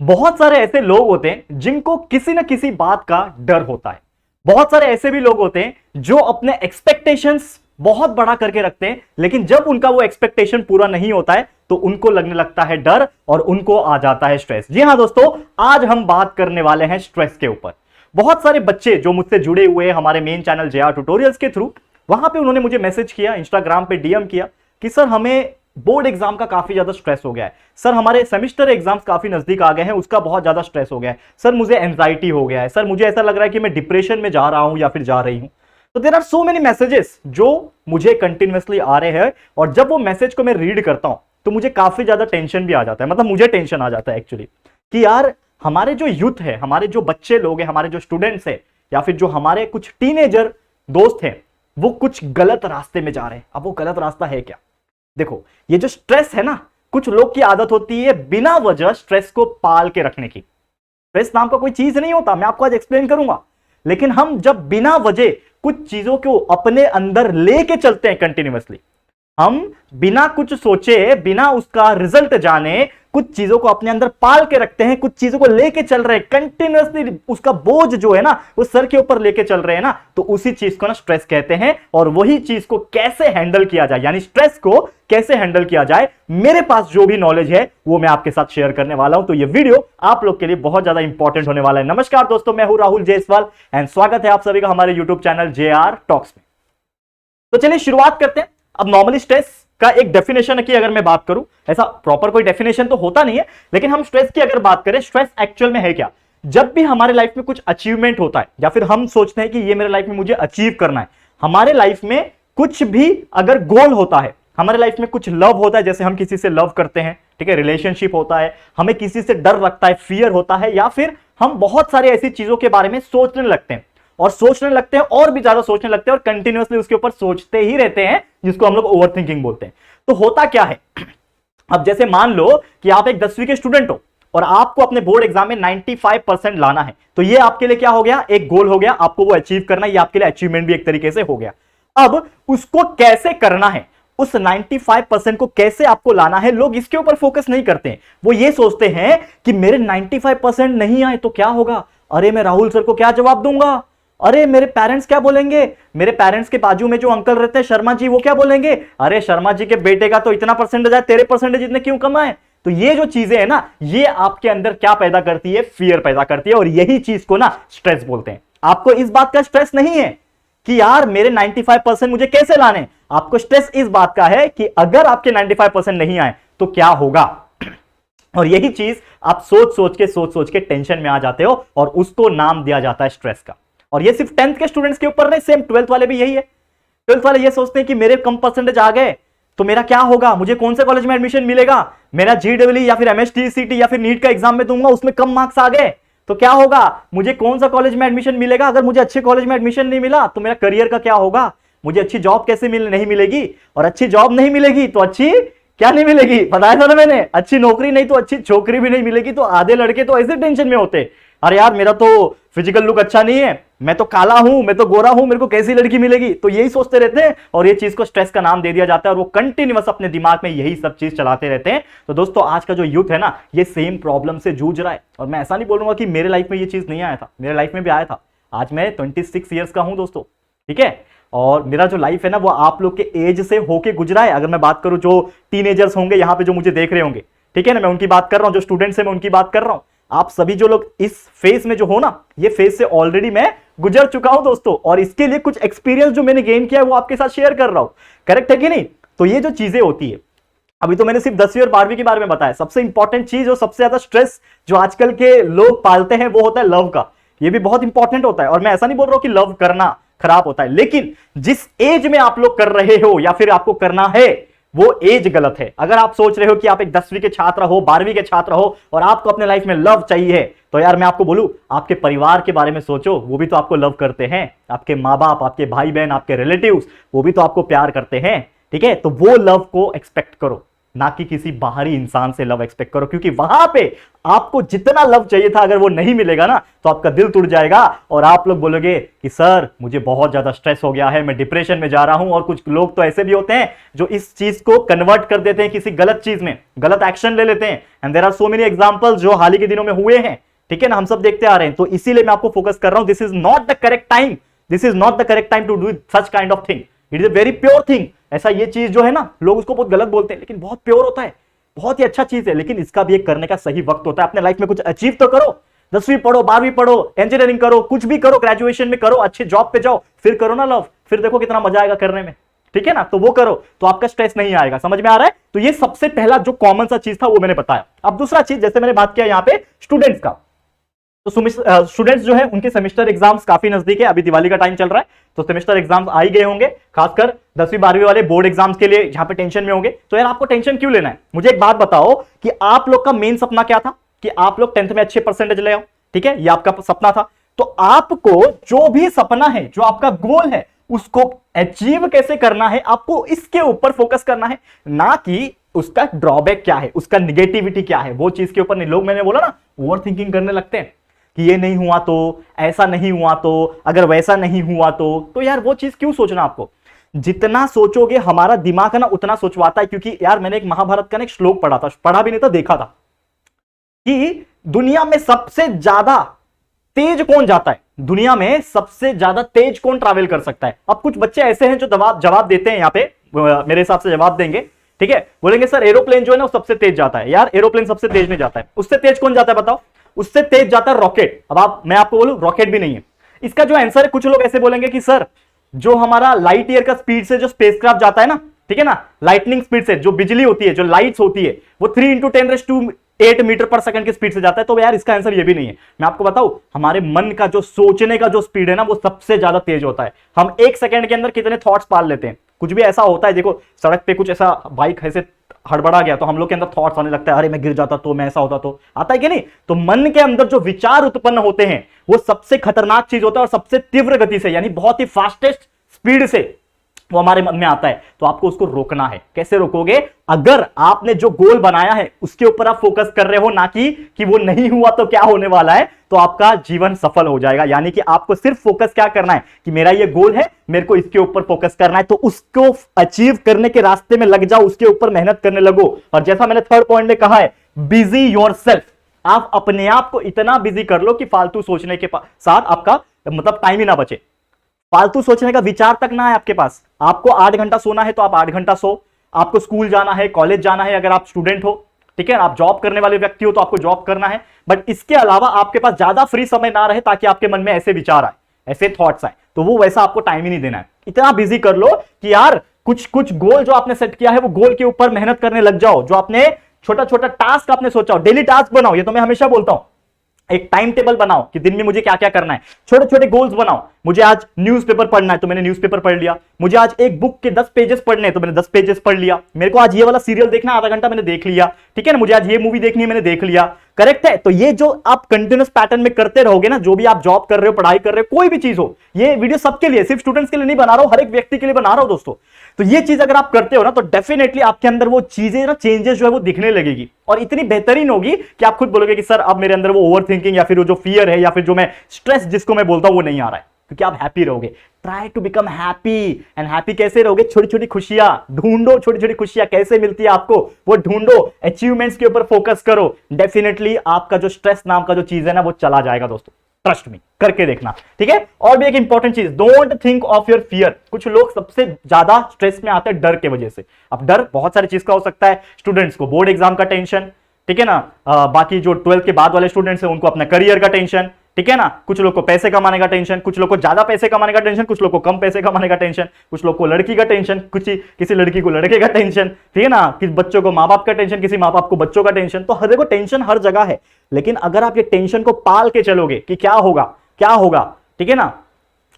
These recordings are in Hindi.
बहुत सारे ऐसे लोग होते हैं जिनको किसी न किसी बात का डर होता है। बहुत सारे ऐसे भी लोग होते हैं जो अपने एक्सपेक्टेशंस बहुत बड़ा करके रखते हैं, लेकिन जब उनका वो एक्सपेक्टेशन पूरा नहीं होता है तो उनको लगने लगता है डर और उनको आ जाता है स्ट्रेस। जी हां दोस्तों, आज हम बात करने वाले हैं स्ट्रेस के ऊपर। बहुत सारे बच्चे जो मुझसे जुड़े हुए हैं हमारे मेन चैनल जेआर ट्यूटोरियल्स के थ्रू, वहां पे उन्होंने मुझे मैसेज किया, इंस्टाग्राम पे डीएम किया कि सर हमें बोर्ड एग्जाम का काफी ज्यादा स्ट्रेस हो गया है, सर हमारे सेमेस्टर एग्जाम्स काफी नजदीक आ गए हैं, उसका बहुत ज्यादा स्ट्रेस हो गया है, सर मुझे एंजाइटी हो गया है, सर मुझे ऐसा लग रहा है कि मैं डिप्रेशन में जा रहा हूं या फिर जा रही हूं। तो there are so many messages जो मुझे कंटिन्यूअसली आ रहे हैं, और जब वो मैसेज को मैं रीड करता हूं तो मुझे काफी ज्यादा टेंशन भी आ जाता है। मतलब मुझे टेंशन आ जाता है एक्चुअली कि यार हमारे जो यूथ है, हमारे जो बच्चे लोग हैं, हमारे जो स्टूडेंट्स हैं, या फिर जो हमारे कुछ टीनेजर दोस्त हैं, वो कुछ गलत रास्ते में जा रहे हैं। अब वो गलत रास्ता है क्या? देखो, ये जो स्ट्रेस है ना, कुछ लोग की आदत होती है बिना वजह स्ट्रेस को पाल के रखने की। स्ट्रेस नाम का कोई चीज नहीं होता, मैं आपको आज एक्सप्लेन करूंगा। लेकिन हम जब बिना वजह कुछ चीजों को अपने अंदर लेके चलते हैं कंटिन्यूअसली, हम बिना कुछ सोचे, बिना उसका रिजल्ट जाने कुछ चीजों को अपने अंदर पाल के रखते हैं, कुछ चीजों को लेके चल रहे हैं कंटिन्यूअसली, उसका बोझ जो है ना वो सर के ऊपर लेके चल रहे हैं ना, तो उसी चीज को ना स्ट्रेस कहते हैं। और वही चीज को कैसे हैंडल किया जाए, यानी स्ट्रेस को कैसे हैंडल किया जाए, मेरे पास जो भी नॉलेज है वो मैं आपके साथ शेयर करने वाला हूं। तो ये वीडियो आप लोग के लिए बहुत ज्यादा इंपॉर्टेंट होने वाला है। नमस्कार दोस्तों, मैं हूं राहुल जायसवाल एंड स्वागत है आप सभी का हमारे यूट्यूब चैनल जेआर टॉक्स में। तो चलिए शुरुआत करते हैं। अब नॉर्मली स्ट्रेस का एक डेफिनेशन की अगर मैं बात करूं, ऐसा प्रॉपर कोई डेफिनेशन तो होता नहीं है, लेकिन हम स्ट्रेस की अगर बात करें, स्ट्रेस एक्चुअल में है क्या? जब भी हमारे लाइफ में कुछ अचीवमेंट होता है या फिर हम सोचते हैं कि ये मेरे लाइफ में मुझे अचीव करना है, हमारे लाइफ में कुछ भी अगर गोल होता है, हमारे लाइफ में कुछ लव होता है, जैसे हम किसी से लव करते हैं, ठीक है, रिलेशनशिप होता है, हमें किसी से डर लगता है, फियर होता है, या फिर हम बहुत सारी ऐसी चीजों के बारे में सोचने लगते हैं और सोचने लगते हैं और भी ज्यादा सोचने लगते हैं और कंटिन्यूअसली उसके ऊपर सोचते ही रहते हैं, जिसको हम लोग ओवरथिंकिंग बोलते हैं। तो होता क्या है, अब जैसे मान लो कि आप एक 10वीं के स्टूडेंट हो और आपको अपने बोर्ड एग्जाम में 95% लाना है, तो ये आपके लिए क्या हो गया? एक गोल हो गया, आपको वो अचीव करना, ये आपके लिए अचीवमेंट भी एक तरीके से हो गया। अब उसको कैसे करना है, उस 95% को कैसे आपको लाना है, लोग इसके ऊपर फोकस नहीं करते हैं। वो ये सोचते हैं कि मेरे 95% नहीं आए तो क्या होगा, अरे मैं राहुल सर को क्या जवाब दूंगा, अरे मेरे पेरेंट्स क्या बोलेंगे, मेरे पेरेंट्स के बाजू में जो अंकल रहते हैं शर्मा जी, वो क्या बोलेंगे, अरे शर्मा जी के बेटे का तो इतना परसेंटेज आए, तेरे परसेंटेज इतने क्यों कम आए? तो ये जो चीजें है ना, ये आपके अंदर क्या पैदा करती है? फियर पैदा करती है, और यही चीज को ना स्ट्रेस बोलते हैं। आपको इस बात का स्ट्रेस नहीं है कि यार मेरे 95% मुझे कैसे लाने, आपको स्ट्रेस इस बात का है कि अगर आपके 95% नहीं आए तो क्या होगा। और यही चीज आप सोच सोच के टेंशन में आ जाते हो, और उसको नाम दिया जाता है स्ट्रेस का। और ये सिर्फ 10th के स्टूडेंट्स के ऊपर नहीं, सेम 12th वाले भी यही है। 12th वाले ये सोचते हैं कि मेरे कम परसेंटेज आ गए तो मेरा क्या होगा, मुझे कौन से कॉलेज में एडमिशन मिलेगा, मेरा जीडब्ल्यू या फिर एमएसटीसीटी या फिर नीट का एग्जाम में दूंगा, उसमें कम मार्क्स आ गए तो क्या होगा, मुझे कौन सा कॉलेज में एडमिशन मिलेगा, अगर मुझे अच्छे कॉलेज में एडमिशन नहीं मिला तो मेरा करियर का क्या होगा, मुझे अच्छी जॉब कैसे नहीं मिलेगी, और अच्छी जॉब नहीं मिलेगी तो अच्छी क्या नहीं मिलेगी, बताया था ना मैंने, अच्छी नौकरी नहीं तो अच्छी छोकरी भी नहीं मिलेगी। तो आधे लड़के तो ऐसे टेंशन में होते, अरे यार मेरा तो फिजिकल लुक अच्छा नहीं है, मैं तो काला हूं, मैं तो गोरा हूं, मेरे को कैसी लड़की मिलेगी, तो यही सोचते रहते हैं, और ये चीज को स्ट्रेस का नाम दे दिया जाता है, और वो कंटिन्यूअस अपने दिमाग में यही सब चीज चलाते रहते हैं। तो दोस्तों, आज का जो यूथ है ना, ये सेम प्रॉब्लम से जूझ रहा है। और मैं ऐसा नहीं बोलूंगा कि मेरे लाइफ में ये चीज नहीं आया था, मेरे लाइफ में भी आया था। आज मैं 26 ईयर्स का हूं दोस्तों, ठीक है, और मेरा जो लाइफ है ना वो आप लोग के एज से होके गुजरा है। अगर मैं बात करूं, जो टीनेजर्स होंगे यहाँ पे जो मुझे देख रहे होंगे, ठीक है ना, मैं उनकी बात कर रहा हूं, जो स्टूडेंट्स हैं मैं उनकी बात कर रहा हूं। आप सभी जो लोग इस फेज में जो हो ना, ये फेज से ऑलरेडी मैं गुजर चुका हूं दोस्तों, और इसके लिए कुछ एक्सपीरियंस जो मैंने गेन किया है वो आपके साथ शेयर कर रहा हूं। करेक्ट है कि नहीं? तो ये जो चीजें होती है, अभी तो मैंने सिर्फ 10वीं और 12वीं के बारे में बताया। सबसे इंपॉर्टेंट चीज और सबसे ज्यादा स्ट्रेस जो आजकल के लोग पालते हैं वो होता है लव का। ये भी बहुत इंपॉर्टेंट होता है, और मैं ऐसा नहीं बोल रहा हूं कि लव करना खराब होता है, लेकिन जिस एज में आप लोग कर रहे हो या फिर आपको करना है वो एज गलत है। अगर आप सोच रहे हो कि आप एक 10वीं के छात्र हो, 12वीं के छात्र हो, और आपको अपने लाइफ में लव चाहिए, तो यार मैं आपको बोलूं, आपके परिवार के बारे में सोचो, वो भी तो आपको लव करते हैं। आपके माँ बाप, आपके भाई बहन, आपके रिलेटिव्स, वो भी तो आपको प्यार करते हैं, ठीक है। तो वो लव को एक्सपेक्ट करो, ना कि किसी बाहरी इंसान से लव एक्सपेक्ट करो, क्योंकि वहां पे आपको जितना लव चाहिए था अगर वो नहीं मिलेगा ना तो आपका दिल टूट जाएगा और आप लोग बोलोगे कि सर मुझे बहुत ज्यादा स्ट्रेस हो गया है, मैं डिप्रेशन में जा रहा हूं। और कुछ लोग तो ऐसे भी होते हैं जो इस चीज को कन्वर्ट कर देते हैं किसी गलत चीज में, गलत एक्शन ले लेते हैं। And there are so many examples जो हाल ही के दिनों में हुए हैं, ठीक है ना, हम सब देखते आ रहे हैं। तो इसीलिए मैं आपको फोकस कर रहा हूं, this is not the correct time, this is not the correct time to do such kind of thing. It is a very pure thing. ऐसा ये चीज जो है ना, लोग उसको बहुत गलत बोलते हैं, लेकिन बहुत प्योर होता है, बहुत ही अच्छा चीज है। लेकिन इसका भी एक करने का सही वक्त होता है। अपने लाइफ में कुछ अचीव तो करो, 10वीं पढ़ो, 12वीं पढ़ो, इंजीनियरिंग करो, कुछ भी करो, ग्रेजुएशन में करो, अच्छे जॉब पे जाओ, फिर करो ना लव, फिर देखो कितना मजा आएगा करने में, ठीक है ना। तो वो करो तो आपका स्ट्रेस नहीं आएगा। समझ में आ रहा है? तो ये सबसे पहला जो कॉमन सा चीज था वो मैंने बताया। अब दूसरा चीज, जैसे मैंने बात किया यहाँ पे स्टूडेंट्स का, तो स्टूडेंट्स जो है उनके सेमेस्टर एग्जाम्स काफी नजदीक है, अभी दिवाली का टाइम चल रहा है तो सेमेस्टर एग्जाम्स आ ही गए होंगे, खासकर 10वीं 12वीं वाले बोर्ड एग्जाम्स के लिए जहां पे टेंशन में होंगे। तो यार आपको टेंशन क्यों लेना है? मुझे एक बात बताओ कि आप लोग का मेन सपना क्या था कि आप लोग 10th में अच्छे परसेंटेज ले आओ, ठीक है, ये आपका सपना था। तो आपको जो भी सपना है, जो आपका गोल है, उसको अचीव कैसे करना है, आपको इसके ऊपर फोकस करना है, ना कि उसका ड्रॉबैक क्या है, उसका निगेटिविटी क्या है, वो चीज के ऊपर नहीं। लोग, मैंने बोला ना, ओवर थिंकिंग करने लगते हैं कि ये नहीं हुआ तो, ऐसा नहीं हुआ तो, अगर वैसा नहीं हुआ तो यार वो चीज क्यों सोचना आपको? जितना सोचोगे हमारा दिमाग है ना उतना सोचवाता है। क्योंकि यार मैंने एक महाभारत का एक श्लोक पढ़ा था, पढ़ा भी नहीं था, देखा था कि दुनिया में सबसे ज्यादा तेज कौन जाता है, दुनिया में सबसे ज्यादा तेज कौन ट्रैवल कर सकता है। अब कुछ बच्चे ऐसे हैं जो जवाब देते हैं, यहां पे मेरे हिसाब से जवाब देंगे, ठीक है, बोलेंगे सर एरोप्लेन जो है ना वो सबसे तेज जाता है। यार एरोप्लेन सबसे तेज नहीं जाता है, उससे तेज कौन जाता है बताओ? उससे तेज जाता है रॉकेट। अब मैं आपको बोलूं रॉकेट भी नहीं है इसका जो आंसर है। कुछ लोग ऐसे बोलेंगे कि सर जो हमारा लाइट ईयर का स्पीड से जो स्पेसक्राफ्ट जाता है ना, ठीक है ना, लाइटनिंग स्पीड से जो बिजली होती है, जो लाइट्स होती है, वो 3 × 10⁸ मीटर पर सेकंड की स्पीड से जाता है। तो यार इसका आंसर ये भी नहीं है। मैं आपको बताऊं, हमारे मन का जो सोचने का जो स्पीड है ना वो सबसे ज्यादा तेज होता है। हम 1 सेकंड के अंदर कितने थॉट्स पाल लेते हैं। कुछ भी ऐसा होता है, देखो सड़क पे कुछ ऐसा बाइक ऐसे हड़बड़ा गया तो हम लोग के अंदर थॉट्स आने लगता है, अरे मैं गिर जाता तो, मैं ऐसा होता तो, आता है कि नहीं? तो मन के अंदर जो विचार उत्पन्न होते हैं वो सबसे खतरनाक चीज होता है और सबसे तीव्र गति से, यानी बहुत ही फास्टेस्ट स्पीड से वो हमारे मन में आता है। तो आपको उसको रोकना है। कैसे रोकोगे? अगर आपने जो गोल बनाया है उसके ऊपर आप फोकस कर रहे हो, ना कि वो नहीं हुआ तो क्या होने वाला है, तो आपका जीवन सफल हो जाएगा। यानी कि आपको सिर्फ फोकस क्या करना है कि मेरा ये गोल है, मेरे को इसके ऊपर फोकस करना है, तो उसको अचीव करने के रास्ते में लग जाओ, उसके ऊपर मेहनत करने लगो। और जैसा मैंने थर्ड पॉइंट में कहा है, बिजी योरसेल्फ। आप अपने आप को इतना बिजी कर लो कि फालतू सोचने के साथ आपका मतलब टाइम ही ना बचे, फालतू सोचने का विचार तक ना है आपके पास। आपको 8 घंटा सोना है तो आप 8 घंटा सो, आपको स्कूल जाना है, कॉलेज जाना है, अगर आप स्टूडेंट हो, ठीक है, आप जॉब करने वाले व्यक्ति हो तो आपको जॉब करना है। बट इसके अलावा आपके पास ज्यादा फ्री समय ना रहे ताकि आपके मन में ऐसे विचार आए, ऐसे थॉट्स आए, तो वो वैसा आपको टाइम ही नहीं देना है। इतना बिजी कर लो कि यार कुछ गोल जो आपने सेट किया है वो गोल के ऊपर मेहनत करने लग जाओ। जो आपने छोटा छोटा टास्क आपने सोचा हो, डेली टास्क बनाओ। ये तो मैं हमेशा बोलता हूं, एक टाइम टेबल बनाओ कि दिन में मुझे क्या क्या करना है। छोटे छोटे गोल्स बनाओ। मुझे आज न्यूज़पेपर पढ़ना है तो मैंने न्यूज़पेपर पढ़ लिया। मुझे आज एक बुक के 10 पेजेस पढ़ने हैं तो मैंने 10 पेजेस पढ़ लिया। मेरे को आज ये वाला सीरियल देखना है, आधा घंटा मैंने देख लिया, ठीक है ना। मुझे आज ये मूवी देखनी है, मैंने देख लिया। करेक्ट है? तो ये जो आप कंटिन्यूस पैटर्न में करते रहोगे ना, जो भी आप जॉब कर रहे हो, पढ़ाई कर रहे हो, कोई भी चीज हो, ये वीडियो सबके लिए, सिर्फ स्टूडेंट्स के लिए नहीं बना रहा हूं, हर एक व्यक्ति के लिए बना रहा हूं दोस्तों। तो ये चीज अगर आप करते हो ना तो डेफिनेटली आपके अंदर वो चीजें ना, चेंजेस जो है वो दिखने लगेगी और इतनी बेहतरीन होगी कि आप खुद बोलोगे कि सर अब मेरे अंदर वो ओवर थिंकिंग या फिर वो जो फियर है या फिर जो मैं स्ट्रेस जिसको मैं बोलता हूं वो नहीं आ रहा है, क्योंकि आप हैप्पी रहोगे। Try to become happy. And happy कैसे रहोगे? छोटी छोटी खुशियां ढूंढो, छोटी छोटी खुशियां कैसे मिलती है आपको वो ढूंढो, अचीवमेंट्स के ऊपर फोकस करो। डेफिनेटली आपका जो स्ट्रेस नाम का जो चीज है ना वो चला जाएगा दोस्तों, ट्रस्ट मी, करके देखना, ठीक है। और भी एक इंपॉर्टेंट चीज, don't think of your fear. कुछ लोग सबसे ज्यादा स्ट्रेस में आते हैं डर के वजह से। अब डर बहुत सारी चीज का हो सकता है। स्टूडेंट्स को बोर्ड एग्जाम का टेंशन, ठीक है ना, बाकी जो 12th के बाद वाले स्टूडेंट्स हैं उनको अपना करियर का टेंशन, ठीक है ना, कुछ लोग को पैसे कमाने का टेंशन, कुछ लोग को ज्यादा पैसे कमाने का टेंशन, कुछ लोग को कम पैसे कमाने का टेंशन, कुछ लोग को लड़की का टेंशन, किसी लड़की को लड़के का टेंशन, ठीक है ना, किसी बच्चों को माँ बाप का टेंशन, किसी माँ बाप को बच्चों का टेंशन। तो देखो टेंशन हर जगह है, लेकिन अगर आप ये टेंशन को पाल के चलोगे कि क्या होगा क्या होगा, ठीक है ना,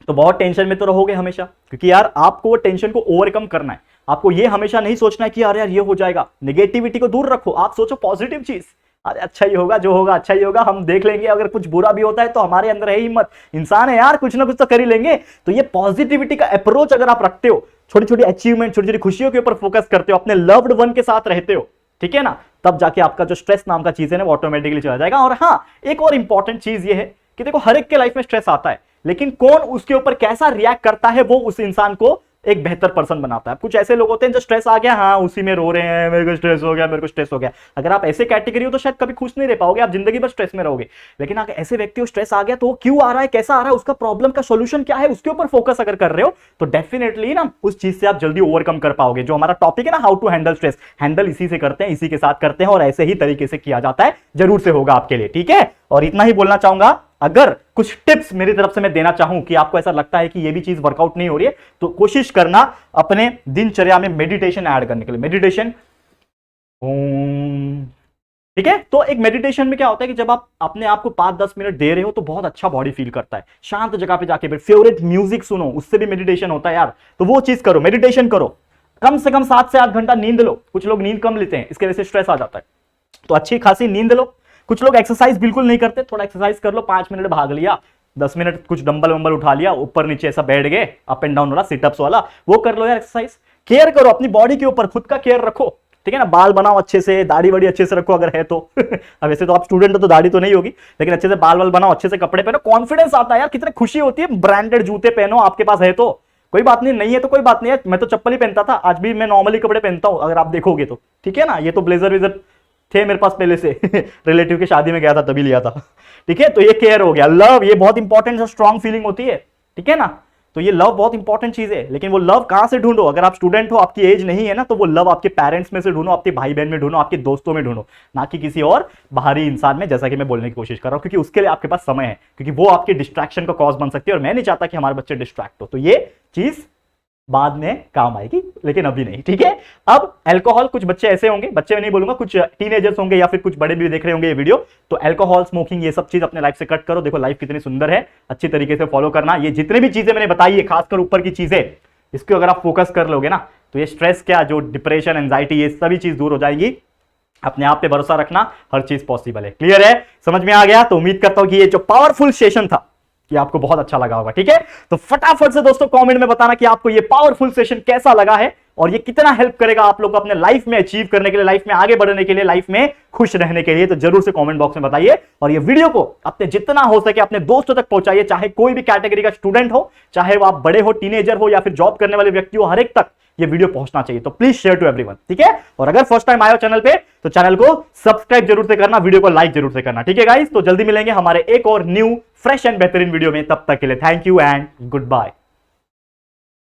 तो बहुत टेंशन में तो रहोगे हमेशा। क्योंकि यार आपको वो टेंशन को ओवरकम करना है। आपको ये हमेशा नहीं सोचना है कि यार ये हो जाएगा। नेगेटिविटी को दूर रखो, आप सोचो पॉजिटिव चीज, अरे अच्छा ही होगा, जो होगा अच्छा ही होगा, हम देख लेंगे। अगर कुछ बुरा भी होता है तो हमारे अंदर है हिम्मत, इंसान है यार, कुछ ना कुछ तो कर ही लेंगे। तो ये पॉजिटिविटी का अप्रोच अगर आप रखते हो छोटी छोटी अचीवमेंट, छोटी छोटी खुशियों के ऊपर फोकस करते हो, अपने लव्ड वन के साथ रहते हो, ठीक है ना, तब जाके आपका जो स्ट्रेस नाम का चीज है ना वो ऑटोमेटिकली चला जाएगा। और हाँ, एक और इंपॉर्टेंट चीज ये है कि देखो हर एक के लाइफ में स्ट्रेस आता है, लेकिन कौन उसके ऊपर कैसा रिएक्ट करता है वो उस इंसान को एक बेहतर पर्सन बनाता है। कुछ ऐसे लोग होते हैं जो स्ट्रेस आ गया, हाँ उसी में रो रहे हैं, मेरे को स्ट्रेस हो गया, मेरे को स्ट्रेस हो गया। अगर आप ऐसे कैटेगरी हो तो शायद कभी खुश नहीं रह पाओगे, आप जिंदगी भर स्ट्रेस में रहोगे। लेकिन अगर ऐसे व्यक्ति को स्ट्रेस आ गया तो वो क्यों आ रहा है, कैसा आ रहा है, उसका प्रॉब्लम का सोल्यूशन क्या है, उसके ऊपर फोकस अगर कर रहे हो तो डेफिनेटली ना उस चीज से आप जल्दी ओवरकम कर पाओगे। जो हमारा टॉपिक है ना, how to handle stress, handle इसी से करते हैं, इसी के साथ करते हैं और ऐसे ही तरीके से किया जाता है, जरूर से होगा आपके लिए, ठीक है। और इतना ही बोलना चाहूंगा, अगर कुछ टिप्स मेरी तरफ से मैं देना चाहूं कि आपको ऐसा लगता है कि ये भी चीज वर्कआउट नहीं हो रही है, तो कोशिश करना अपने दिनचर्या में मेडिटेशन ऐड करने के लिए। मेडिटेशन, ठीक है। तो एक मेडिटेशन में क्या होता है कि जब आप अपने आप को 5-10 मिनट दे रहे हो तो बहुत अच्छा बॉडी फील करता है। शांत जगह पे जाके फेवरेट म्यूजिक सुनो, उससे भी मेडिटेशन होता है यार। तो वो चीज करो, मेडिटेशन करो, कम से कम 7 से 8 घंटा नींद लो। कुछ लोग नींद कम लेते हैं, इसके वजह से स्ट्रेस आ जाता है, तो अच्छी खासी नींद लो। कुछ लोग एक्सरसाइज बिल्कुल नहीं करते, थोड़ा एक्सरसाइज कर लो, 5 मिनट भाग लिया, 10 मिनट कुछ डंबल वंबल उठा लिया, ऊपर नीचे ऐसा बैठ गए, अप एंड डाउन वाला, सिटअप्स वाला, वो कर लो यार एक्सरसाइज। केयर करो अपनी बॉडी के ऊपर, खुद का केयर रखो, ठीक है ना। बाल बनाओ अच्छे से, दाढ़ी बड़ी अच्छे से रखो अगर है तो अब वैसे तो आप स्टूडेंट हो तो दाढ़ी तो नहीं होगी, लेकिन अच्छे से बाल वाल बनाओ, अच्छे से कपड़े पहनो, कॉन्फिडेंस आता है यार, कितनी खुशी होती है। ब्रांडेड जूते पहनो, आपके पास है तो कोई बात नहीं, नहीं है तो कोई बात नहीं है। मैं तो चप्पल ही पहनता था, आज भी मैं नॉर्मली कपड़े पहनता हूं अगर आप देखोगे तो, ठीक है ना। ये तो ब्लेजर वेजर थे मेरे पास पहले से रिलेटिव के शादी में गया था तभी लिया था, ठीक है। तो ये केयर हो गया। लव, ये बहुत इंपॉर्टेंट स्ट्रॉन्ग फीलिंग होती है, ठीक है ना। तो ये लव बहुत इंपॉर्टेंट चीज है, लेकिन वो लव कहां से ढूंढो? अगर आप स्टूडेंट हो, आपकी एज नहीं है ना, तो वो लव आपके पेरेंट्स में से ढूंढो, आपके भाई बहन में ढूंढो, आपके दोस्तों में ढूंढो, ना कि किसी और बाहरी इंसान में, जैसा कि मैं बोलने की कोशिश कर रहा हूं, क्योंकि उसके लिए आपके पास समय है, क्योंकि वो आपके डिस्ट्रैक्शन का कॉज बन सकती है और मैं नहीं चाहता कि हमारे बच्चे डिस्ट्रैक्ट हो। तो ये चीज बाद में काम आएगी, लेकिन अभी नहीं, ठीक है। अब अल्कोहल, कुछ बच्चे ऐसे होंगे, बच्चे नहीं बोलूंगा, कुछ टीनेजर्स होंगे या फिर कुछ बड़े भी देख रहे होंगे ये वीडियो, तो अल्कोहल, स्मोकिंग, ये सब चीज अपने लाइफ से कट करो। देखो लाइफ कितनी सुंदर है, अच्छी तरीके से फॉलो करना। ये जितने भी चीजें मैंने बताई है, खासकर ऊपर की चीजें, इसको अगर आप फोकस कर लोगे ना, तो ये स्ट्रेस क्या, जो डिप्रेशन, एंजाइटी, ये सभी चीज दूर हो जाएगी। अपने आप पे भरोसा रखना, हर चीज पॉसिबल है। क्लियर है, समझ में आ गया? तो उम्मीद करता हूं कि ये जो पावरफुल सेशन था कि आपको बहुत अच्छा लगा होगा, ठीक है। तो फटाफट से दोस्तों कमेंट में बताना कि आपको ये पावरफुल सेशन कैसा लगा है और ये कितना हेल्प करेगा आप लोग को अपने लाइफ में अचीव करने के लिए, लाइफ में आगे बढ़ने के लिए, लाइफ में खुश रहने के लिए। तो जरूर से कमेंट बॉक्स में बताइए और ये वीडियो को अपने जितना हो सके अपने दोस्तों तक पहुंचाइए, चाहे कोई भी कैटेगरी का स्टूडेंट हो, चाहे वो आप बड़े हो, टीनेजर हो या फिर जॉब करने वाले व्यक्ति हो, हर एक तक ये वीडियो पहुंचना चाहिए। तो प्लीज शेयर टू एवरीवन, ठीक है। और अगर फर्स्ट टाइम आए हो चैनल पे तो चैनल को सब्सक्राइब जरूर से करना, वीडियो को लाइक जरूर से करना, ठीक है गाइस। तो जल्दी मिलेंगे हमारे एक और न्यू फ्रेश एंड बेहतरीन वीडियो में, तब तक के लिए thank you and good bye.